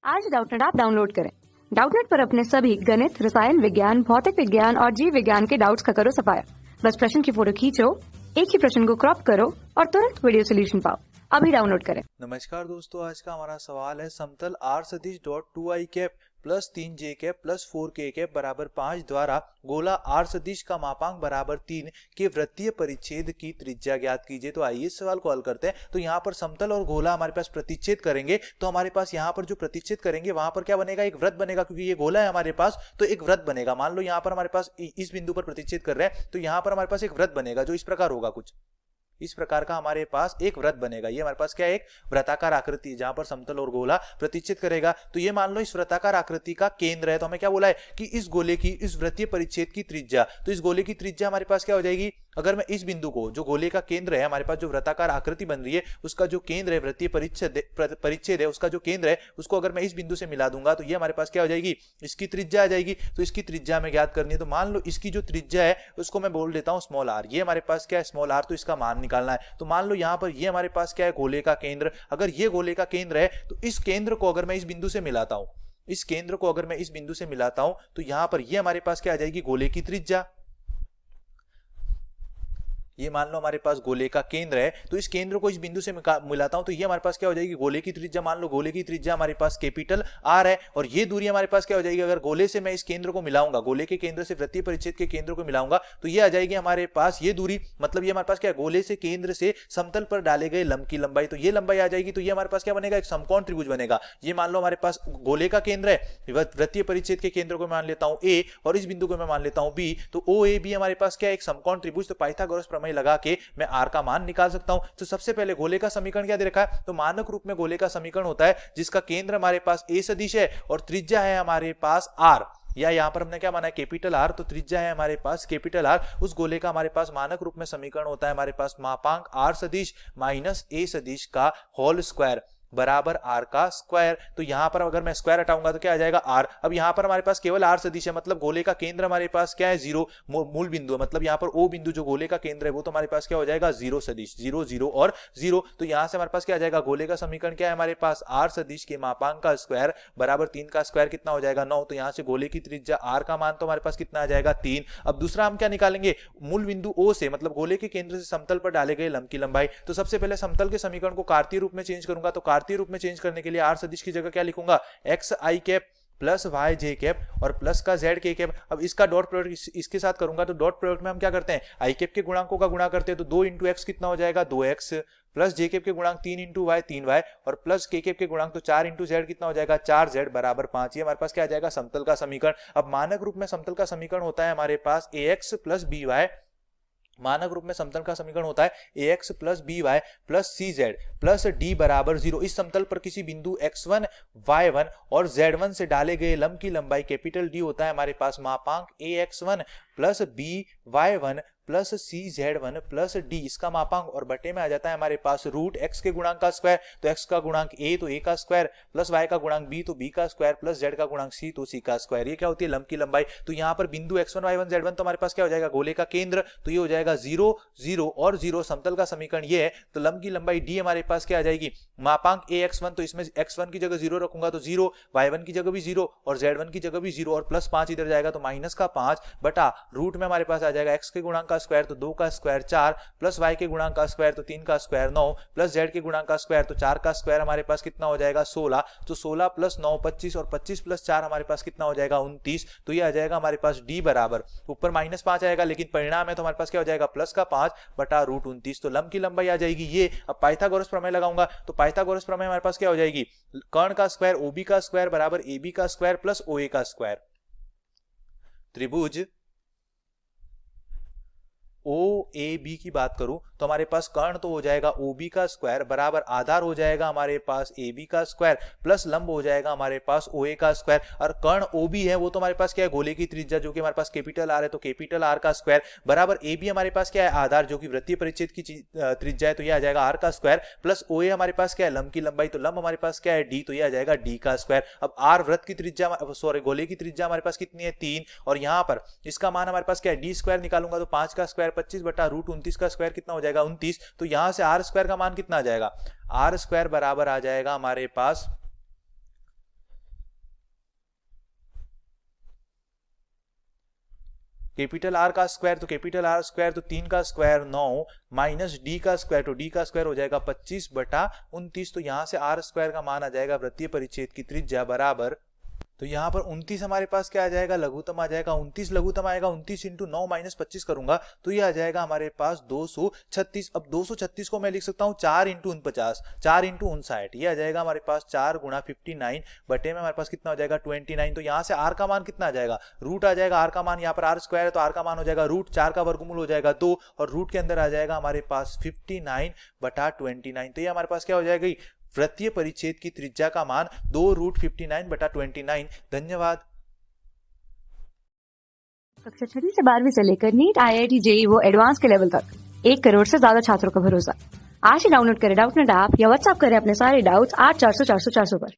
आज Doubtnut app download करें। Doubtnut पर अपने सभी गणित, रसायन विज्ञान, भौतिक विज्ञान और जीव विज्ञान के डाउट्स का करो सफाया। बस प्रश्न की फोटो खींचो, एक ही प्रश्न को क्रॉप करो और तुरंत वीडियो सोल्यूशन पाओ। अभी डाउनलोड करें। नमस्कार दोस्तों, आज का हमारा सवाल है समतल r सदिश dot 2i cap plus 3j cap plus 4k cap बराबर 5 द्वारा गोला r सदिश का मापांक बराबर 3 के वृत्तीय परिच्छेद की त्रिज्या ज्ञात कीजिए। तो आइए इस सवाल को हल करते हैं। तो यहाँ पर समतल और गोला हमारे पास प्रतिच्छेद करेंगे, तो हमारे पास यहाँ पर जो प्रतिच्छेद करेंगे वहां पर क्या बनेगा, एक वृत्त बनेगा, क्योंकि ये गोला है हमारे पास तो एक वृत्त बनेगा। मान लो यहाँ पर हमारे पास इस बिंदु पर प्रतिच्छेद कर रहे हैं तो यहाँ पर हमारे पास एक वृत्त बनेगा जो इस प्रकार होगा, कुछ इस प्रकार का हमारे पास एक वृत्त बनेगा। ये हमारे पास क्या है, एक वृत्ताकार आकृति जहां पर समतल और गोला प्रतिच्छेद करेगा। तो ये मान लो इस वृत्ताकार आकृति का केंद्र है, तो हमें क्या बोला है कि इस गोले की, इस वृत्तीय परिच्छेद की त्रिज्या, तो इस गोले की त्रिज्या हमारे पास क्या हो जाएगी, अगर मैं इस बिंदु को, जो गोले का केंद्र है हमारे पास, जो वृत्ताकार आकृति बन रही है उसका जो केंद्र है, वृत्तीय परिच्छेद है उसका जो केंद्र है, उसको अगर मैं इस बिंदु से मिला दूंगा तो ये हमारे पास क्या हो जाएगी, इसकी त्रिज्या आ जाएगी। तो इसकी त्रिज्या हमें ज्ञात करनी है। तो मान लो इसकी जो त्रिज्या है उसको मैं बोल देता हूं स्मॉल आर। ये हमारे पास क्या है, स्मॉल आर। तो इसका मान निकालना है। तो मान लो यहाँ पर ये हमारे पास क्या है, गोले का केंद्र। अगर ये गोले का केंद्र है तो इस केंद्र को अगर मैं इस बिंदु से मिलाता हूं, इस केंद्र को अगर मैं इस बिंदु से मिलाता हूं तो यहां पर ये हमारे पास क्या आ जाएगी, गोले की त्रिज्या। ये मान लो हमारे पास गोले का केंद्र है, तो इस केंद्र को इस बिंदु से मिलाता हूं तो ये हमारे पास क्या हो जाएगी, गोले की त्रिज्या। मान लो गोले की त्रिज्या हमारे पास कैपिटल आर है और ये दूरी हमारे पास क्या हो जाएगी, अगर गोले से मैं इस केंद्र को मिलाऊंगा, गोले के केंद्र से वृत्तीय परिच्छेद के केंद्र को मिलाऊंगा तो ये आ जाएगी हमारे पास ये दूरी। मतलब ये हमारे पास क्या है, गोले से केंद्र से समतल पर डाले गए लंब की लंबाई। तो ये लंबाई आ जाएगी। तो ये हमारे पास क्या बनेगा, एक समकोण त्रिभुज बनेगा। ये मान लो हमारे पास गोले का केंद्र है, वृत्तीय परिच्छेद के केंद्र को मान लेता हूं ए और इस बिंदु को मैं मान लेता हूं बी। तो ओ ए बी हमारे पास क्या है, एक समकोण त्रिभुज। तो पाइथागोरस प्रमेय लगा के मैं आर का मान निकाल सकता हूं। तो सबसे पहले गोले का समीकरण क्या दे रखा है, तो मानक रूप में गोले का समीकरण होता है जिसका केंद्र हमारे पास ए सदिश है और त्रिज्या है हमारे पास आर, या यहां पर हमने क्या माना है, कैपिटल आर। तो त्रिज्या है हमारे पास कैपिटल आर। उस गोले का हमारे पास मानक रूप में समीकरण होता है हमारे पास मापांक आर सदिश माइनस ए सदिश का होल स्क्वायर बराबर आर का स्क्वायर। तो यहां पर अगर मैं स्क्वायर हटाऊंगा तो क्या आ जाएगा, आर। अब यहां पर हमारे पास केवल आर सदिश है, मतलब गोले का केंद्र हमारे पास क्या है, जीरो मूल बिंदु है। मतलब यहां पर ओ बिंदु जो गोले का केंद्र है वो तो हमारे पास क्या हो जाएगा, जीरो सदिश, जीरो जीरो और जीरो। तो यहां से हमारे पास क्या आ जाएगा, गोले का समीकरण क्या है हमारे पास, आर सदिश के मापांक का स्क्वायर बराबर 3 का स्क्वायर कितना हो जाएगा, 9। तो यहां से गोले की त्रिज्या आर का मान तो हमारे पास कितना आ जाएगा, 3। अब दूसरा हम क्या निकालेंगे, मूल बिंदु ओ से, मतलब गोले के केंद्र से समतल पर डाले गए लंब की लंबाई। तो सबसे पहले समतल के समीकरण को कार्तीय रूप में चेंज करूंगा। तो कार्तीय रूप में चेंज करने के लिए आर सदिश की जगह क्या लिखूंगा, एक्स आई कैप प्लस वाई जे कैप और प्लस का जेड के कैप। अब इसका डॉट प्रोडक्ट इसके साथ करूंगा तो डॉट प्रोडक्ट में हम क्या करते हैं, आई कैप के गुणांकों का गुणा करते हैं। तो 2 इंटू एक्स कितना हो जाएगा, 2x प्लस जे कैप के गुणांक 3 इंटू वाई 3y और प्लस के कैप के गुणांक तो 4 इंटू जेड कितना हो जाएगा, 4z बराबर 5। ये हमारे पास क्या आ जाएगा, समतल का समीकरण। अब मानक रूप में समतल का समीकरण होता है हमारे पास ax प्लस by, मानक रूप में समतल का समीकरण होता है ax plus B Y plus C Z plus D बराबर 0। इस समतल पर किसी बिंदु x1, y1 और z1 से डाले गए लंब की लंबाई कैपिटल डी होता है हमारे पास मापांक ax1 प्लस बी वाई1 प्लस सी जेड1 प्लस डी, इसका मापांक, और बटे में आ जाता है हमारे पास रूट एक्स के गुणांक का स्क्वायर। तो एक्स का गुणांक ए तो ए का स्क्वायर प्लस वाई का गुणांक बी तो बी का स्क्वायर प्लस जेड का गुणांक सी तो सी का स्क्वायर। ये क्या होती है, लंब की लंबाई। तो यहाँ पर बिंदु x1, y1, z1 तो हमारे पास क्या हो जाएगा, गोले का केंद्र। तो ये हो जाएगा 0, 0 और 0। समतल का समीकरण ये है। तो लंब की लंबाई डी हमारे पास क्या आ जाएगी, मापांक ax1, तो इसमें x1 की जगह 0 रखूंगा तो 0, y1 की जगह भी 0 और z1 की जगह भी 0 और प्लस 5 इधर जाएगा तो माइनस का 5 बटा रूट में हमारे पास आ जाएगा x के गुणांक का स्क्वायर तो 2 का स्क्वायर 4 प्लस y के गुणांक का स्क्वायर तो 3 का स्क्वायर 9 प्लस z के गुणांक का स्क्वायर तो 4 का स्क्वायर हमारे पास कितना हो जाएगा, 16। तो 16 प्लस 9 25 और 25 प्लस 4 हमारे पास कितना हो जाएगा, 29। तो ये आ जाएगा हमारे पास d बराबर, ऊपर माइनस 5 आएगा लेकिन परिणाम है तो हमारे पास क्या हो जाएगा, प्लस का 5 बटा रूट 29। तो लंब की लंबाई आ जाएगी ये। अब पाइथागोरस प्रमेय लगाऊंगा तो पाइथागोरस प्रमेय हमारे पास क्या हो जाएगी, कर्ण का स्क्वायर OB का स्क्वायर बराबर AB का स्क्वायर प्लस OA का स्क्वायर। त्रिभुज OAB की बात करूं तो हमारे पास कर्ण तो हो जाएगा OB का स्क्वायर बराबर आधार हो जाएगा हमारे पास AB का स्क्वायर प्लस लंब हो जाएगा हमारे पास OA का स्क्वायर। और कर्ण OB है वो तो हमारे पास क्या है, गोले की त्रिज्या जो कि हमारे पास कैपिटल R है तो कैपिटल R का स्क्वायर बराबर AB हमारे पास क्या है, आधार जो कि वृत्तीय परिच्छेद की त्रिज्या है तो ये आ जाएगा R का स्क्वायर प्लस OA हमारे पास क्या है, लंब की लंबाई, तो लंब हमारे पास क्या है D, तो ये आ जाएगा D का स्क्वायर। अब R वृत्त की त्रिज्या, सॉरी गोले की त्रिज्या हमारे पास कितनी है, 3, और यहाँ पर इसका मान हमारे पास क्या है, D स्क्वायर निकालूंगा तो 5 का स्क्वायर 25 बटा रूट 29 का स्क्वायर कितना हो जाएगा, 29। तो यहां से आर स्क्वायर का मान कितना आ जाएगा, आर स्क्वायर बराबर आ जाएगा हमारे पास कैपिटल आर का स्क्वायर तो कैपिटल आर स्क्वायर तो 3 का स्क्वायर 9 माइनस डी का स्क्वायर तो डी का स्क्वायर हो जाएगा 25/29। तो यहां से आर स्क्वायर का मान आ जाएगा वृत्तीय परिच्छेद की त्रिज्या बराबर, तो यहाँ पर 29 हमारे पास क्या आ जाएगा, लघुत्तम आ जाएगा 29, लघुत्तम आएगा 29 इंटू 9 माइनस 25 करूंगा तो ये आ जाएगा हमारे पास 236। अब 236 को मैं लिख सकता हूँ 4 इंटू 49, 4 इंटू 59, ये आ जाएगा हमारे पास 4 गुणा 59 बटे में हमारे पास कितना हो जाएगा 29। तो यहाँ से आर का मान कितना आ जाएगा, रूट आ जाएगा आर का मान, यहाँ पर आर स्क्वायर है तो आर का मान हो जाएगा रूट 4 का वर्गमूल हो जाएगा 2 और रूट के अंदर आ जाएगा हमारे पास 59/29। तो ये हमारे पास क्या हो जाएगा, वृत्तीय परिच्छेद की त्रिज्या का मान 2√59/29। धन्यवाद। कक्षा 6वीं से 12वीं से लेकर नीट, IIT, JEE वो एडवांस के लेवल तक 1 करोड़ से ज्यादा छात्रों का भरोसा। आज ही डाउनलोड करें डाउटनेट ऐप या व्हाट्सएप करें अपने सारे डाउट्स 8400 400 400 पर।